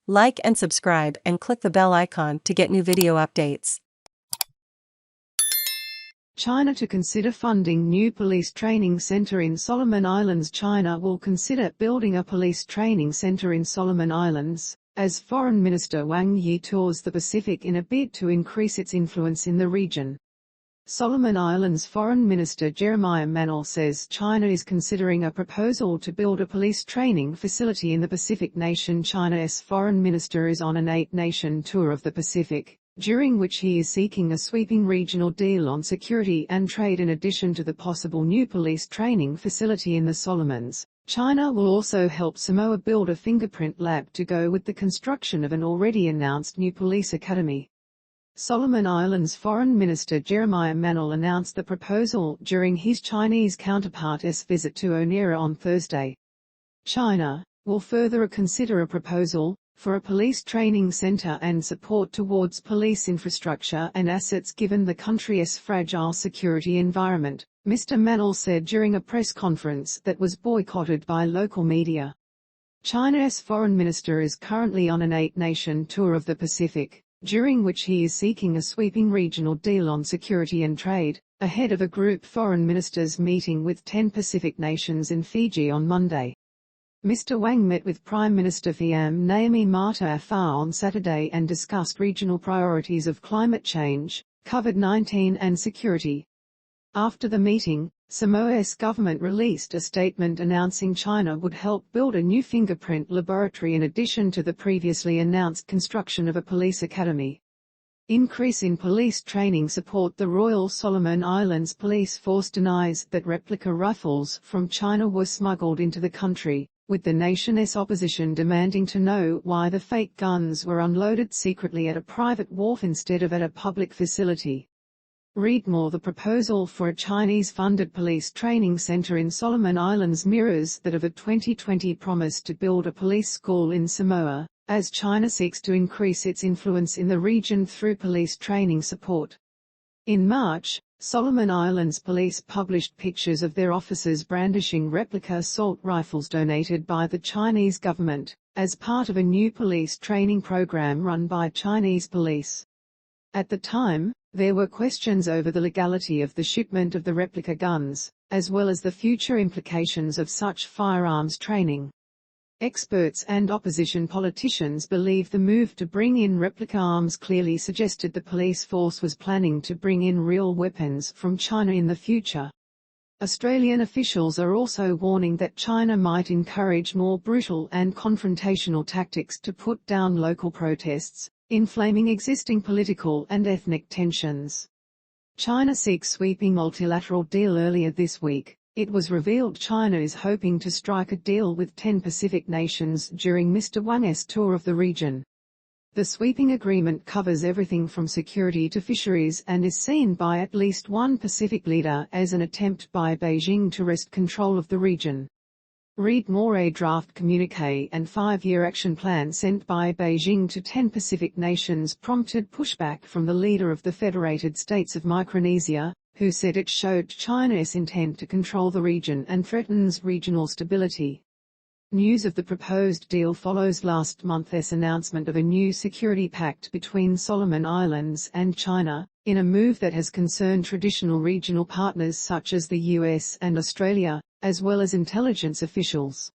Like and subscribe and click the bell icon to get new video updates. China to consider funding new police training center in Solomon Islands. China will consider building a police training center in Solomon Islands, as Foreign Minister Wang Yi tours the Pacific in a bid to increase its influence in the region. Solomon Islands Foreign Minister Jeremiah Manel says China is considering a proposal to build a police training facility in the Pacific nation. China's foreign minister is on an 8-nation tour of the Pacific, during which he is seeking a sweeping regional deal on security and trade. In addition to the possible new police training facility in the Solomons, China will also help Samoa build a fingerprint lab to go with the construction of an already announced new police academy. Solomon Islands Foreign Minister Jeremiah Manel announced the proposal during his Chinese counterpart's visit to Honiara on Thursday. China will further consider a proposal for a police training center and support towards police infrastructure and assets given the country's fragile security environment, Mr. Manel said during a press conference that was boycotted by local media. China's foreign minister is currently on an 8-nation tour of the Pacific, during which he is seeking a sweeping regional deal on security and trade, ahead of a group foreign ministers meeting with 10 Pacific nations in Fiji on Monday. Mr. Wang met with Prime Minister Fiam Naomi Marta Afar on Saturday and discussed regional priorities of climate change, COVID-19 and security. After the meeting, Samoa's government released a statement announcing China would help build a new fingerprint laboratory in addition to the previously announced construction of a police academy. Increase in police training support. The Royal Solomon Islands Police Force denies that replica rifles from China were smuggled into the country, with the nation's opposition demanding to know why the fake guns were unloaded secretly at a private wharf instead of at a public facility. Read more. The proposal for a Chinese-funded police training center in Solomon Islands mirrors that of a 2020 promise to build a police school in Samoa, as China seeks to increase its influence in the region through police training support. In March, Solomon Islands police published pictures of their officers brandishing replica assault rifles donated by the Chinese government, as part of a new police training program run by Chinese police. At the time, there were questions over the legality of the shipment of the replica guns, as well as the future implications of such firearms training. Experts and opposition politicians believe the move to bring in replica arms clearly suggested the police force was planning to bring in real weapons from China in the future. Australian officials are also warning that China might encourage more brutal and confrontational tactics to put down local protests, inflaming existing political and ethnic tensions. China seeks sweeping multilateral deal. Earlier this week, it was revealed China is hoping to strike a deal with 10 Pacific nations during Mr. Wang's tour of the region. The sweeping agreement covers everything from security to fisheries and is seen by at least one Pacific leader as an attempt by Beijing to wrest control of the region. Read more. A draft communique and 5-year action plan sent by Beijing to 10 Pacific nations prompted pushback from the leader of the Federated States of Micronesia, who said it showed China's intent to control the region and threatens regional stability. News of the proposed deal follows last month's announcement of a new security pact between Solomon Islands and China, in a move that has concerned traditional regional partners such as the US and Australia, as well as intelligence officials.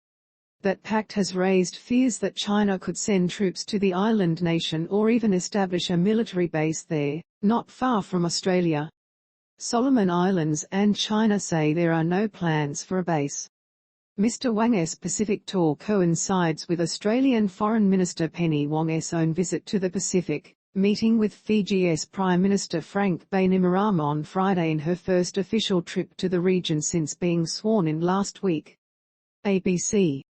That pact has raised fears that China could send troops to the island nation or even establish a military base there, not far from Australia. Solomon Islands and China say there are no plans for a base. Mr. Wang's Pacific tour coincides with Australian Foreign Minister Penny Wong's own visit to the Pacific, meeting with Fiji's Prime Minister Frank Bainimarama on Friday in her first official trip to the region since being sworn in last week. ABC